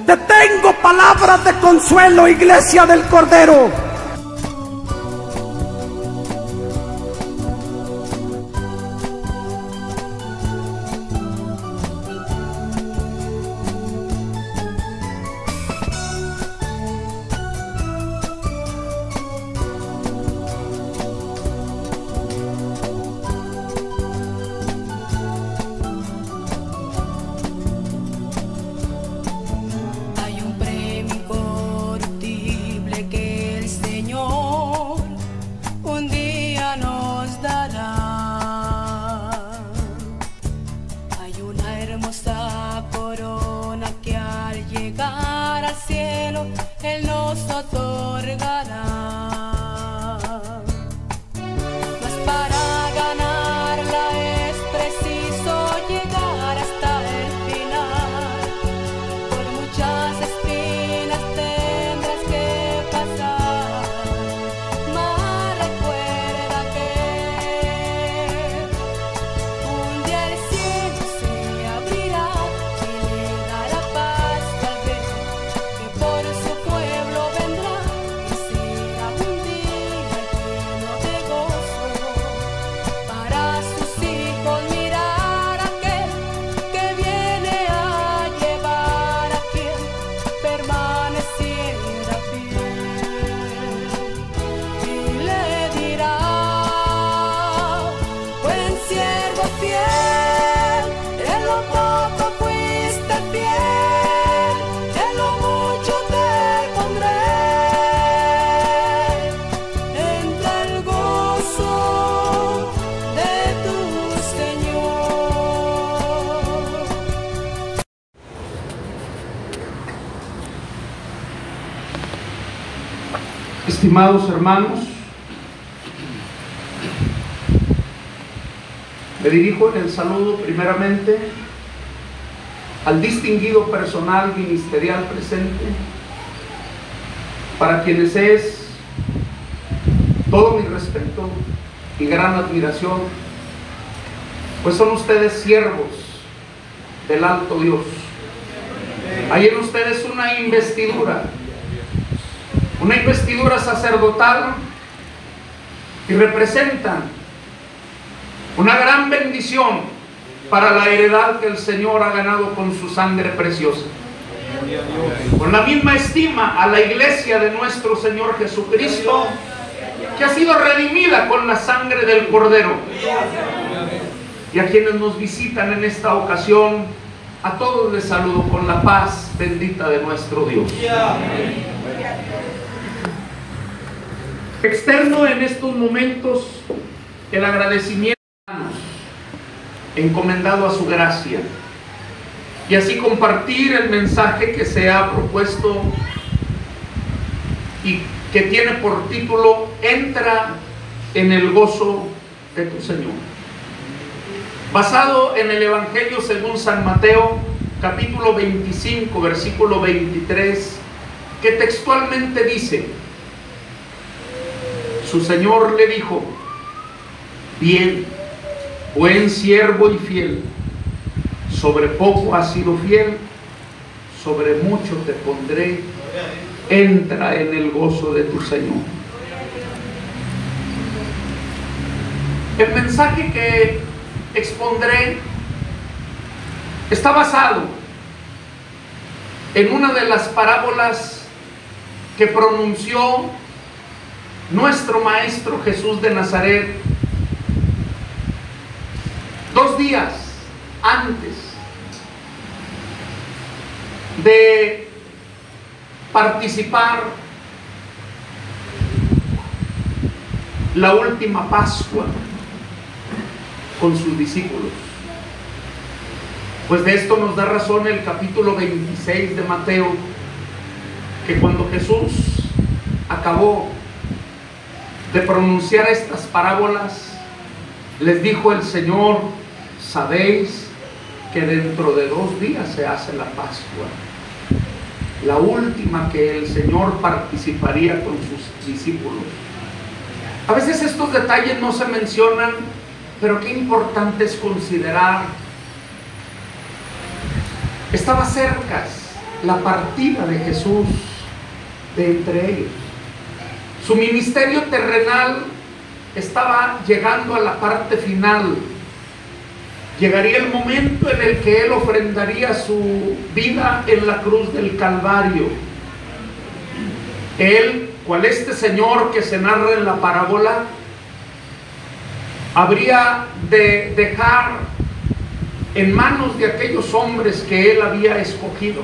Te tengo palabras de consuelo, iglesia del Cordero. Él nos otorgará. Mas para ganarla es preciso llegar hasta el final. Por muchas espinas tendrás que pasar. Mas recuerda que un día el cielo se abrirá y le dará paz al ver que por su pueblo vendrá, y será un día lleno de gozo para sus hijos. Mirar a aquel que viene a llevar a quien permaneciera fiel, y le dirá: buen siervo fiel, en lo poco fuiste fiel, en lo mucho te pondré. Entra el gozo de tu Señor. Estimados hermanos, me dirijo en el saludo primeramente al distinguido personal ministerial presente, para quienes es todo mi respeto y gran admiración, pues son ustedes siervos del alto Dios. Hay en ustedes una investidura sacerdotal, y representan una gran bendición para la heredad que el Señor ha ganado con su sangre preciosa. Con la misma estima a la iglesia de nuestro Señor Jesucristo, que ha sido redimida con la sangre del Cordero. Y a quienes nos visitan en esta ocasión, a todos les saludo con la paz bendita de nuestro Dios. Externo en estos momentos el agradecimiento encomendado a su gracia, y así compartir el mensaje que se ha propuesto y que tiene por título: entra en el gozo de tu Señor, basado en el Evangelio según San Mateo, capítulo 25, versículo 23, que textualmente dice: su Señor le dijo: bien, buen siervo y fiel, sobre poco has sido fiel, sobre mucho te pondré, entra en el gozo de tu Señor. El mensaje que expondré está basado en una de las parábolas que pronunció nuestro Maestro Jesús de Nazaret 2 días antes de participar la última Pascua con sus discípulos. Pues de esto nos da razón el capítulo 26 de Mateo, que cuando Jesús acabó de pronunciar estas parábolas, les dijo el Señor: sabéis que dentro de 2 días se hace la Pascua, la última que el Señor participaría con sus discípulos. A veces estos detalles no se mencionan, pero qué importante es considerar. Estaba cerca la partida de Jesús de entre ellos. Su ministerio terrenal estaba llegando a la parte final. Llegaría el momento en el que Él ofrendaría su vida en la cruz del Calvario. Él, cual este Señor que se narra en la parábola, habría de dejar en manos de aquellos hombres que Él había escogido,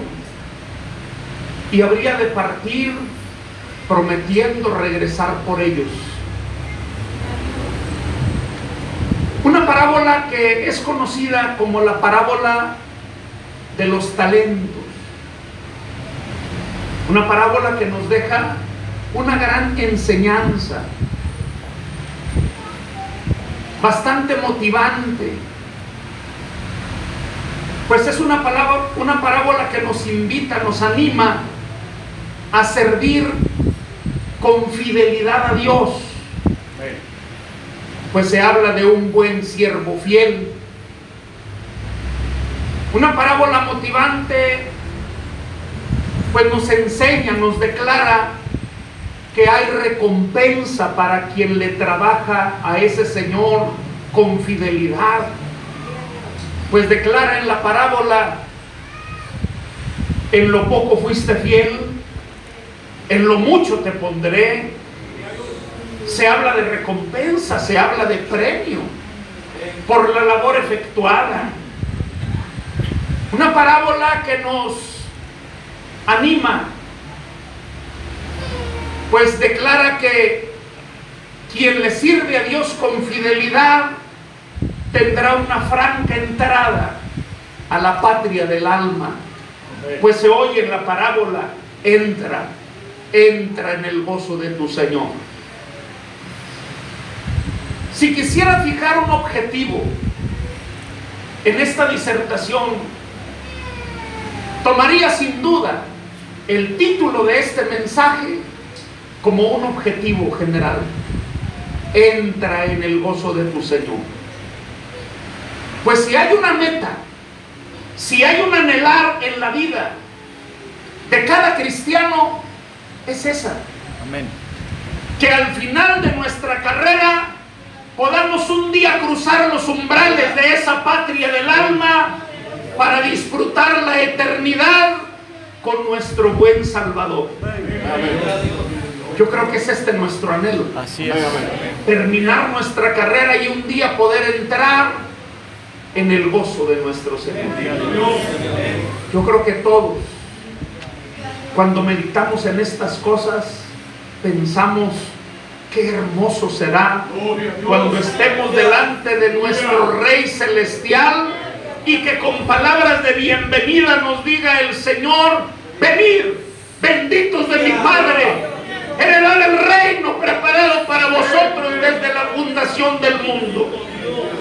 y habría de partir prometiendo regresar por ellos. Una parábola que es conocida como la parábola de los talentos. Una parábola que nos deja una gran enseñanza, bastante motivante, pues es una parábola que nos invita, nos anima a servir con fidelidad a Dios. Pues se habla de un buen siervo fiel. Una parábola motivante, pues nos enseña, nos declara que hay recompensa para quien le trabaja a ese Señor con fidelidad. Pues declara en la parábola: en lo poco fuiste fiel, en lo mucho te pondré. Se habla de recompensa, se habla de premio por la labor efectuada. Una parábola que nos anima, pues declara que quien le sirve a Dios con fidelidad tendrá una franca entrada a la patria del alma. Pues se oye en la parábola: entra en el gozo de tu Señor. Si quisiera fijar un objetivo en esta disertación, tomaría sin duda el título de este mensaje como un objetivo general: entra en el gozo de tu Señor. Pues si hay una meta, si hay un anhelar en la vida de cada cristiano, es esa. Amén. Que al final de nuestra carrera podamos un día cruzar los umbrales de esa patria del alma para disfrutar la eternidad con nuestro buen Salvador. Yo creo que es este nuestro anhelo. Así es. Terminar nuestra carrera y un día poder entrar en el gozo de nuestro Señor. Yo creo que todos, cuando meditamos en estas cosas, pensamos: qué hermoso será cuando estemos delante de nuestro Rey Celestial y que con palabras de bienvenida nos diga el Señor: venid, benditos de mi Padre, heredad el reino preparado para vosotros desde la fundación del mundo.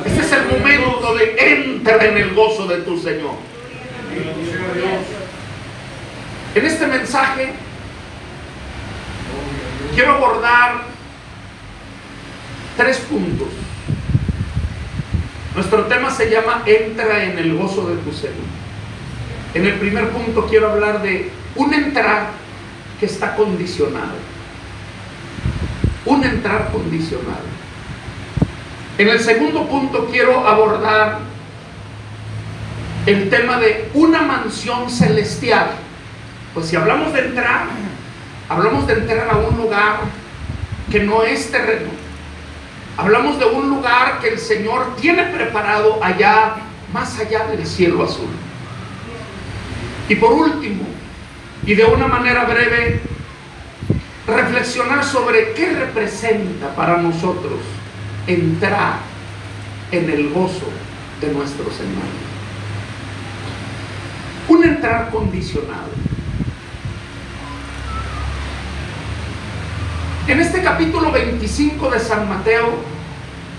Este es el momento de entrar en el gozo de tu Señor. En este mensaje quiero abordar 3 puntos. Nuestro tema se llama: entra en el gozo de tu Señor. En el primer punto quiero hablar de un entrar que está condicionado. Un entrar condicionado. En el segundo punto quiero abordar el tema de una mansión celestial. Pues si hablamos de entrar, hablamos de entrar a un lugar que no es terreno. Hablamos de un lugar que el Señor tiene preparado allá, más allá del cielo azul. Y por último, y de una manera breve, reflexionar sobre qué representa para nosotros entrar en el gozo de nuestro Señor. Un entrar condicionado. En este capítulo 25 de San Mateo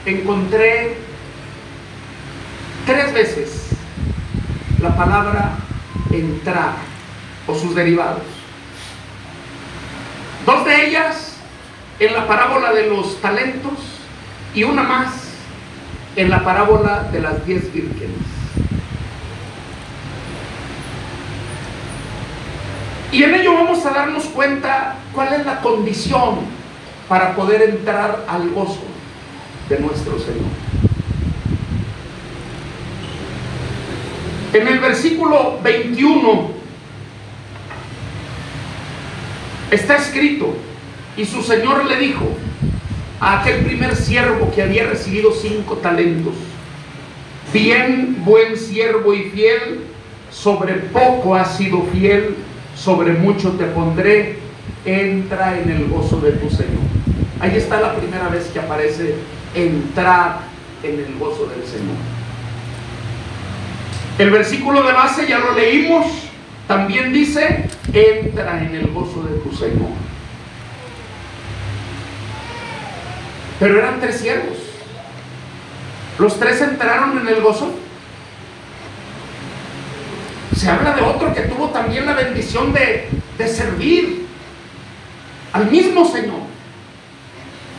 encontré 3 veces la palabra entrar o sus derivados. 2 de ellas en la parábola de los talentos y una más en la parábola de las 10 vírgenes. Y en ello vamos a darnos cuenta cuál es la condición para poder entrar al gozo de nuestro Señor. En el versículo 21 está escrito: y su Señor le dijo a aquel primer siervo que había recibido 5 talentos: bien, buen siervo y fiel, sobre poco has sido fiel, sobre mucho te pondré, entra en el gozo de tu Señor. Ahí está la primera vez que aparece entrar en el gozo del Señor. El versículo de base ya lo leímos, también dice: entra en el gozo de tu Señor. Pero eran 3 siervos. ¿Los 3 entraron en el gozo? Se habla de otro que tuvo también la bendición de servir al mismo Señor.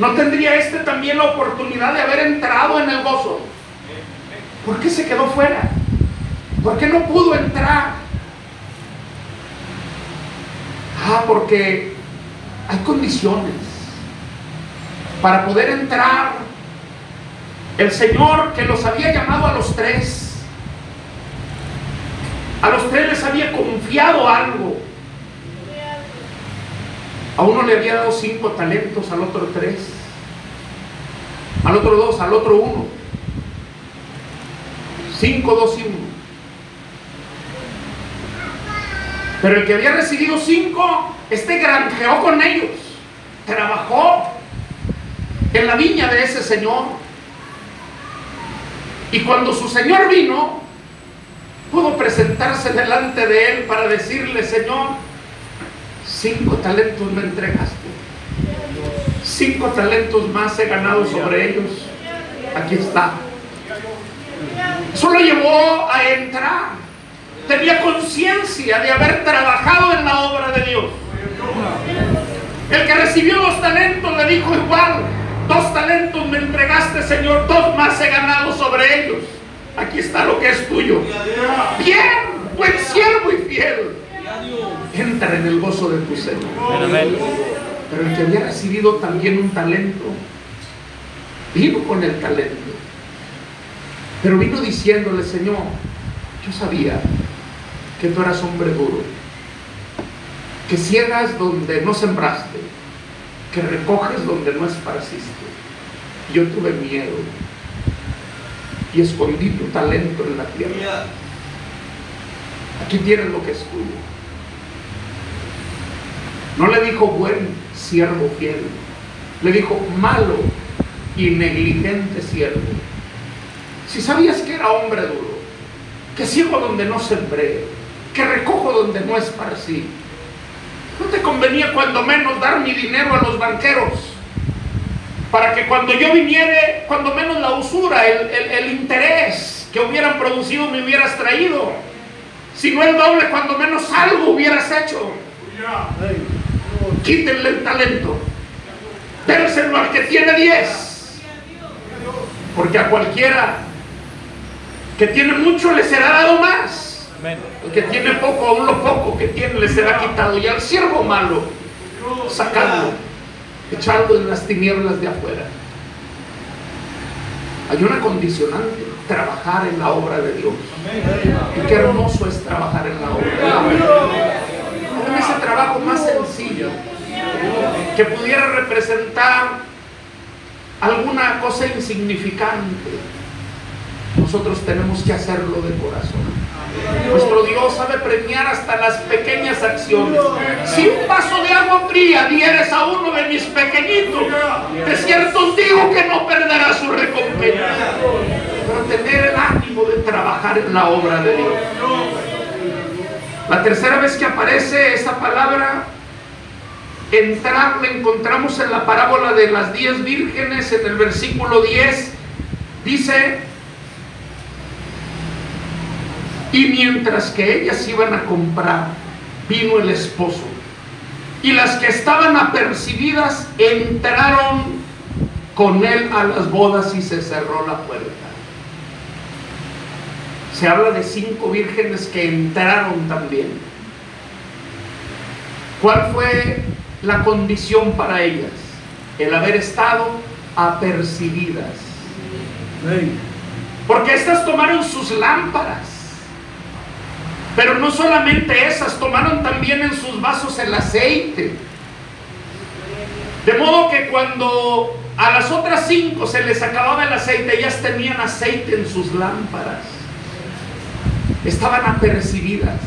¿No tendría este también la oportunidad de haber entrado en el gozo? ¿Por qué se quedó fuera? ¿Por qué no pudo entrar? Porque hay condiciones para poder entrar. El Señor, que los había llamado a los 3, a los 3 les había confiado algo. A uno le había dado 5 talentos, al otro 3, al otro 2, al otro 1. 5, 2 y 1. Pero el que había recibido 5, granjeó con ellos, trabajó en la viña de ese señor. Y cuando su señor vino, pudo presentarse delante de él para decirle: Señor, 5 talentos me entregaste, 5 talentos más he ganado sobre ellos, aquí está. Eso lo llevó a entrar. Tenía conciencia de haber trabajado en la obra de Dios. El que recibió 2 talentos le dijo igual: 2 talentos me entregaste, Señor, 2 más he ganado sobre ellos, aquí está lo que es tuyo. Bien, buen siervo y fiel, entra en el gozo de tu Señor. Pero el que había recibido también un talento, vino con el talento, pero vino diciéndole: Señor, yo sabía que tú eras hombre duro, que ciegas donde no sembraste, que recoges donde no esparciste. Yo tuve miedo y escondí tu talento en la tierra. Aquí tienes lo que es tuyo. No le dijo buen siervo fiel, le dijo malo y negligente siervo. Si sabías que era hombre duro, que ciego donde no sembré, que recojo donde no esparcí, ¿no te convenía cuando menos dar mi dinero a los banqueros, para que cuando yo viniere, cuando menos la usura, el interés que hubieran producido me hubieras traído? Si no el doble, cuando menos algo hubieras hecho. Quítenle el talento, dérselo al que tiene 10, porque a cualquiera que tiene mucho le será dado más. El que tiene poco, aún lo poco que tiene le será quitado. Y al siervo malo, sacadlo, echarlo en las tinieblas de afuera. Hay una condicionante: trabajar en la obra de Dios. Y qué hermoso es trabajar en la obra de Dios. Aún ese trabajo más sencillo, que pudiera representar alguna cosa insignificante, nosotros tenemos que hacerlo de corazón. Nuestro Dios sabe premiar hasta las pequeñas acciones. Si un vaso de agua fría dieres a uno de mis pequeñitos, de cierto os digo que no perderá su recompensa. Pero tener el ánimo de trabajar en la obra de Dios. La tercera vez que aparece esa palabra entrar, la encontramos en la parábola de las 10 vírgenes. En el versículo 10 dice: y mientras que ellas iban a comprar, vino el esposo, y las que estaban apercibidas entraron con él a las bodas y se cerró la puerta. Se habla de 5 vírgenes que entraron también. ¿Cuál fue la condición para ellas? El haber estado apercibidas. Porque estas tomaron sus lámparas. Pero no solamente esas, tomaron también en sus vasos el aceite. De modo que cuando a las otras 5 se les acababa el aceite, ellas tenían aceite en sus lámparas. Estaban apercibidas.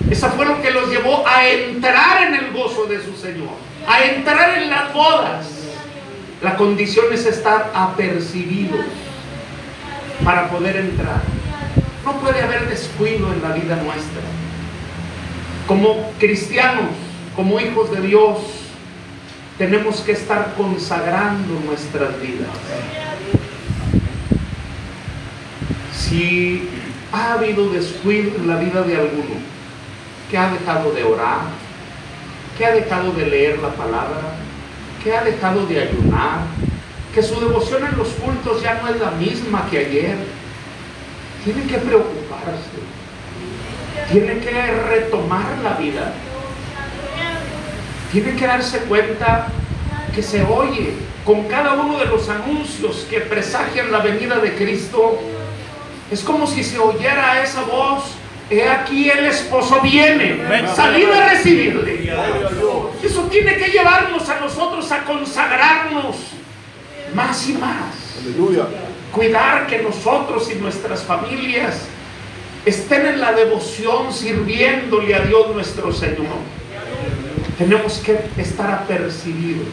Eso fue lo que los llevó a entrar en el gozo de su Señor, a entrar en las bodas. La condición es estar apercibidos para poder entrar. No puede haber descuido en la vida nuestra. Como cristianos, como hijos de Dios, tenemos que estar consagrando nuestras vidas. Si ha habido descuido en la vida de alguno, que ha dejado de orar, que ha dejado de leer la palabra, que ha dejado de ayunar, que su devoción en los cultos ya no es la misma que ayer, tiene que preocuparse, tiene que retomar la vida, tiene que darse cuenta que se oye con cada uno de los anuncios que presagian la venida de Cristo. Es como si se oyera esa voz: he aquí el esposo viene, salid a recibirle. Eso tiene que llevarnos a nosotros a consagrarnos más y más. Aleluya. Cuidar que nosotros y nuestras familias estén en la devoción sirviéndole a Dios nuestro Señor. Tenemos que estar apercibidos.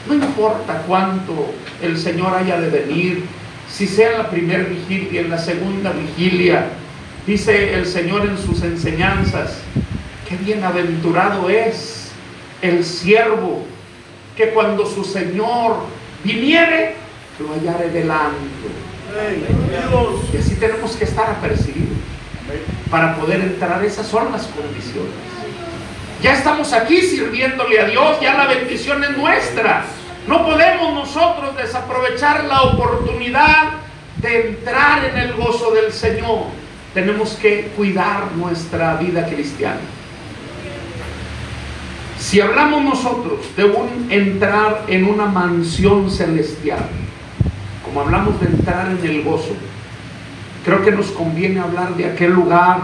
No importa cuánto el Señor haya de venir, si sea en la primera vigilia, en la segunda vigilia. Dice el Señor en sus enseñanzas: qué bienaventurado es el siervo que cuando su Señor viniere lo hallare velando. Y así tenemos que estar apercibidos para poder entrar. Esas son las condiciones. Ya estamos aquí sirviéndole a Dios, ya la bendición es nuestra. No podemos nosotros desaprovechar la oportunidad de entrar en el gozo del Señor. Tenemos que cuidar nuestra vida cristiana. Si hablamos nosotros de entrar en una mansión celestial, como hablamos de entrar en el gozo, creo que nos conviene hablar de aquel lugar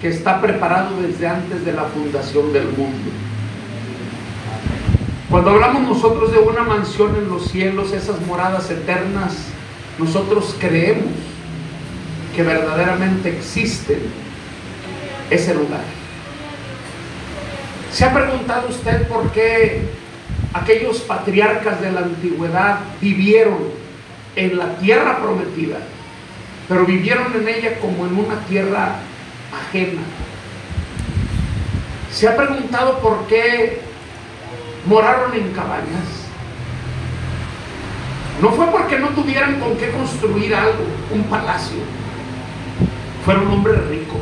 que está preparado desde antes de la fundación del mundo. Cuando hablamos nosotros de una mansión en los cielos, esas moradas eternas, nosotros creemos que verdaderamente existe ese lugar. ¿Se ha preguntado usted por qué aquellos patriarcas de la antigüedad vivieron en la tierra prometida, pero vivieron en ella como en una tierra ajena? ¿Se ha preguntado por qué moraron en cabañas? No fue porque no tuvieran con qué construir algo, un palacio. Fueron hombres ricos.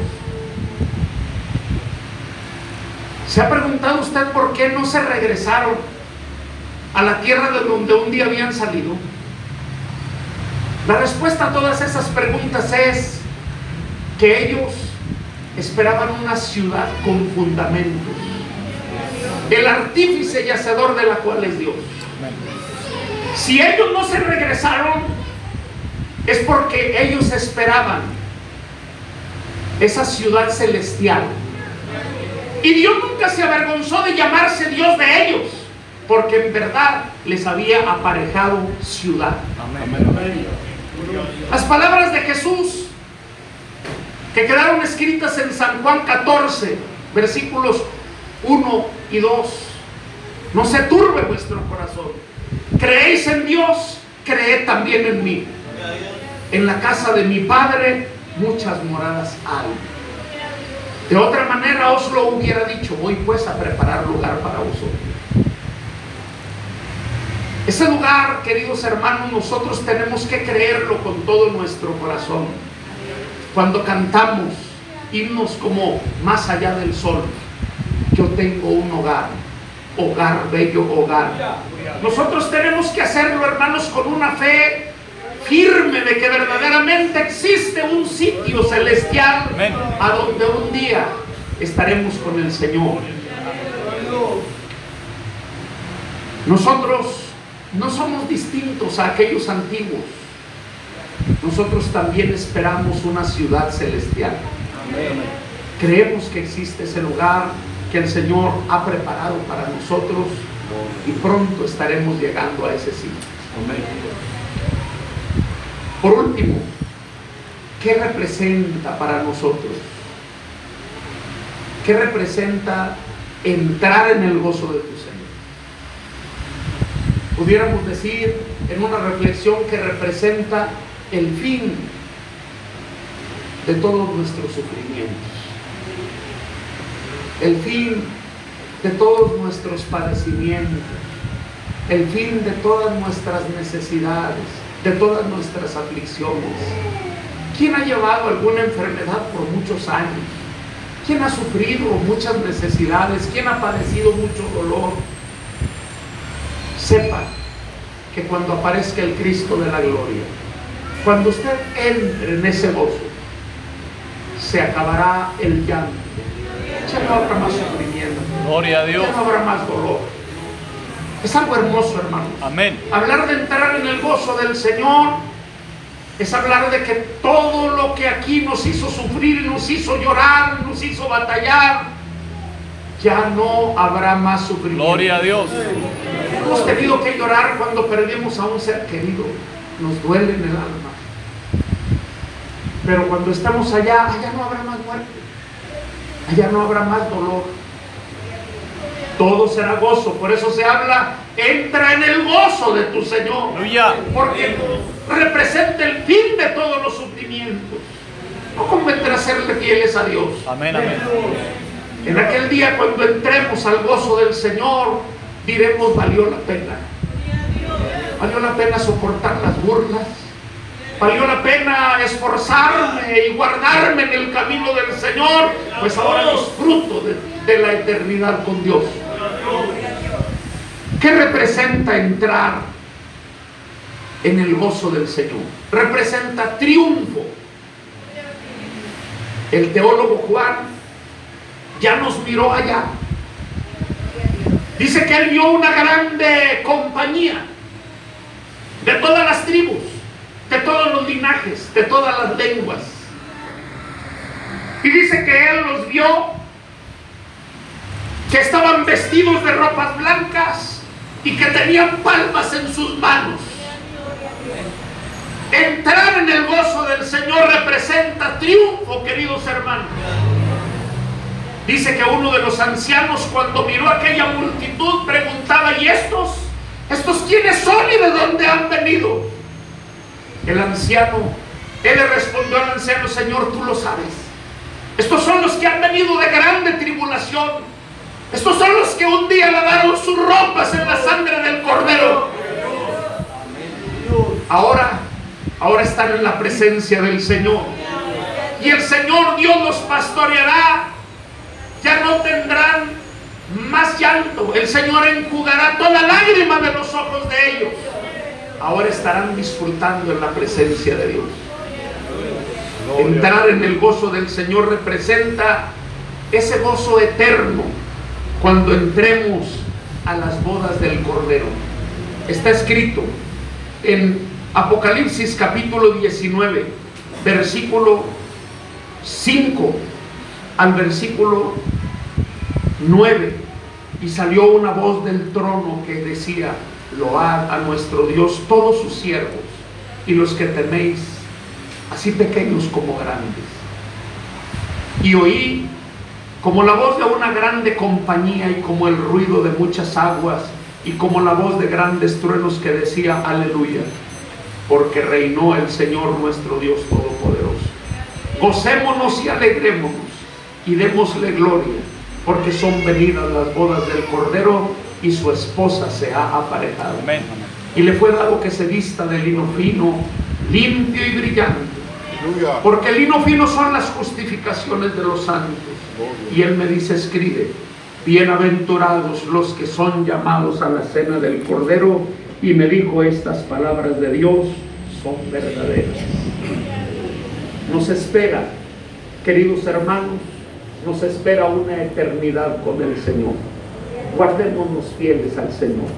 ¿Se ha preguntado usted por qué no se regresaron a la tierra de donde un día habían salido? La respuesta a todas esas preguntas es que ellos esperaban una ciudad con fundamentos, el artífice y hacedor de la cual es Dios. Si ellos no se regresaron, es porque ellos esperaban esa ciudad celestial. Y Dios nunca se avergonzó de llamarse Dios de ellos, porque en verdad les había aparejado ciudad. Las palabras de Jesús que quedaron escritas en San Juan 14, versículos 1 y 2: no se turbe vuestro corazón, creéis en Dios, creed también en mí. En la casa de mi Padre muchas moradas hay. De otra manera os lo hubiera dicho, voy pues a preparar lugar para vosotros. Ese lugar, queridos hermanos, nosotros tenemos que creerlo con todo nuestro corazón. Cuando cantamos himnos como Más allá del sol, yo tengo un hogar, hogar, bello hogar. Nosotros tenemos que hacerlo, hermanos, con una fe firme de que verdaderamente existe un sitio celestial a donde un día estaremos con el Señor. Nosotros no somos distintos a aquellos antiguos. Nosotros también esperamos una ciudad celestial. Creemos que existe ese lugar que el Señor ha preparado para nosotros y pronto estaremos llegando a ese sitio. Por último, ¿qué representa para nosotros? ¿Qué representa entrar en el gozo de tu Señor? Pudiéramos decir en una reflexión que representa el fin de todos nuestros sufrimientos, el fin de todos nuestros padecimientos, el fin de todas nuestras necesidades, de todas nuestras aflicciones. ¿Quién ha llevado alguna enfermedad por muchos años? ¿Quién ha sufrido muchas necesidades? ¿Quién ha padecido mucho dolor? Sepa que cuando aparezca el Cristo de la gloria, cuando usted entre en ese gozo, se acabará el llanto. Ya no habrá más sufrimiento. Gloria a Dios. Ya no habrá más dolor. Es algo hermoso, hermanos. Amén. Hablar de entrar en el gozo del Señor es hablar de que todo lo que aquí nos hizo sufrir, nos hizo llorar, nos hizo batallar, ya no habrá más sufrimiento. Gloria a Dios. Hemos tenido que llorar cuando perdimos a un ser querido. Nos duele en el alma. Pero cuando estamos allá, allá no habrá más muerte. Allá no habrá más dolor. Todo será gozo. Por eso se habla, entra en el gozo de tu Señor. Aleluya. Porque representa el fin de todos los sufrimientos. No convendrá serle fieles a Dios. Amén, amén. En aquel día, cuando entremos al gozo del Señor, diremos, valió la pena. Valió la pena soportar las burlas. Valió la pena esforzarme y guardarme en el camino del Señor, pues ahora disfruto de la eternidad con Dios. ¿Qué representa entrar en el gozo del Señor? Representa triunfo. El teólogo Juan ya nos miró allá. Dice que él vio una grande compañía de todas las tribus, de todos los linajes, de todas las lenguas. Y dice que él los vio, que estaban vestidos de ropas blancas y que tenían palmas en sus manos. Entrar en el gozo del Señor representa triunfo, queridos hermanos. Dice que uno de los ancianos, cuando miró aquella multitud, preguntaba, ¿y estos quiénes son y de dónde han venido? El anciano, él le respondió al anciano, Señor, tú lo sabes. Estos son los que han venido de grande tribulación. Estos son los que un día lavaron sus ropas en la sangre del Cordero. Ahora están en la presencia del Señor. Y el Señor Dios los pastoreará. Ya no tendrán más llanto. El Señor enjugará toda lágrima de los ojos de ellos. Ahora estarán disfrutando en la presencia de Dios. Entrar en el gozo del Señor representa ese gozo eterno cuando entremos a las bodas del Cordero. Está escrito en Apocalipsis capítulo 19, versículo 5 al versículo 9. Y salió una voz del trono que decía, load a nuestro Dios todos sus siervos y los que teméis, así pequeños como grandes. Y oí como la voz de una grande compañía y como el ruido de muchas aguas y como la voz de grandes truenos que decía, aleluya, porque reinó el Señor nuestro Dios todopoderoso. Gocémonos y alegrémonos y démosle gloria, porque son venidas las bodas del Cordero y su esposa se ha aparejado. Amén. Y le fue dado que se vista de lino fino, limpio y brillante, porque el lino fino son las justificaciones de los santos. Y él me dice, escribe, bienaventurados los que son llamados a la cena del Cordero. Y me dijo, estas palabras de Dios son verdaderas. Nos espera, queridos hermanos, nos espera una eternidad con el Señor. Guardémonos fieles al Señor.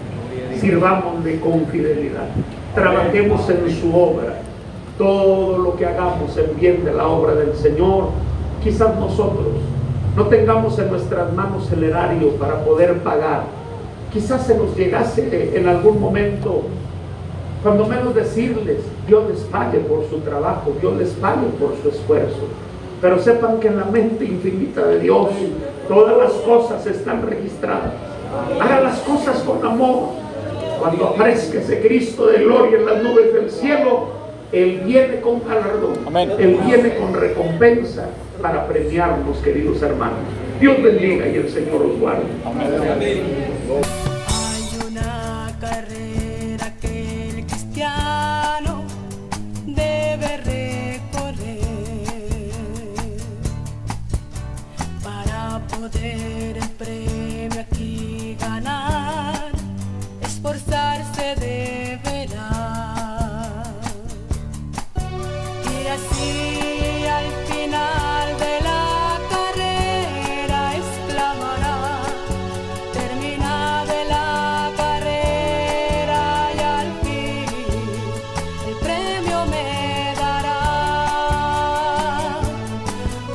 Sirvámosle con fidelidad. Trabajemos en su obra. Todo lo que hagamos en bien de la obra del Señor. Quizás nosotros no tengamos en nuestras manos el erario para poder pagar. Quizás se nos llegase en algún momento, cuando menos decirles, Dios les pague por su trabajo, Dios les pague por su esfuerzo. Pero sepan que en la mente infinita de Dios todas las cosas están registradas. Hagan las cosas con amor. Cuando aparezca ese Cristo de gloria en las nubes del cielo, Él viene con galardón. Amén. Él viene con recompensa para premiarnos, queridos hermanos. Dios bendiga y el Señor os guarde. Amén. Hay una carrera que el cristiano debe recorrer para poder el premio aquí ganar. Esforzarse deberá, y así al final de la carrera exclamará: terminada la carrera, y al fin el premio me dará.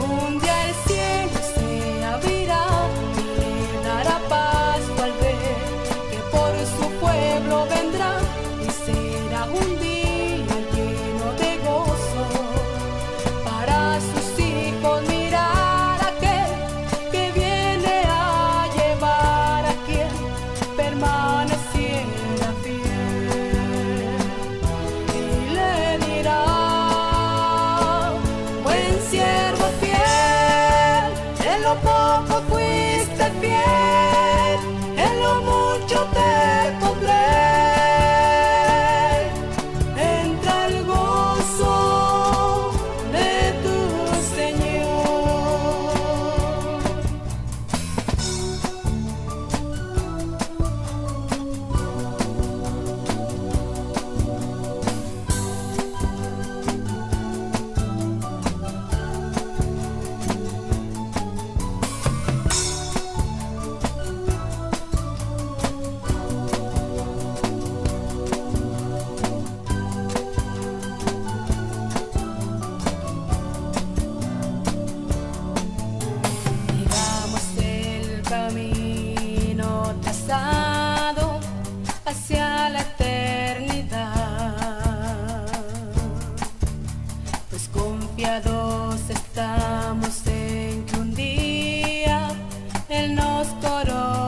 Un día el cielo se abrirá y le dará paso al ver que por su pueblo vendrá, y será un día lleno de gozo para sus hijos. Mirar a aquel que viene a llevar a quien permaneciera fiel, y le dirá: buen siervo fiel, en lo poco fuiste fiel, en lo mucho te pondré. Entra el gozo de tu Señor. Sigamos el camino trazado hacia la eternidad, pues confiados estamos en que un día Él nos coronará.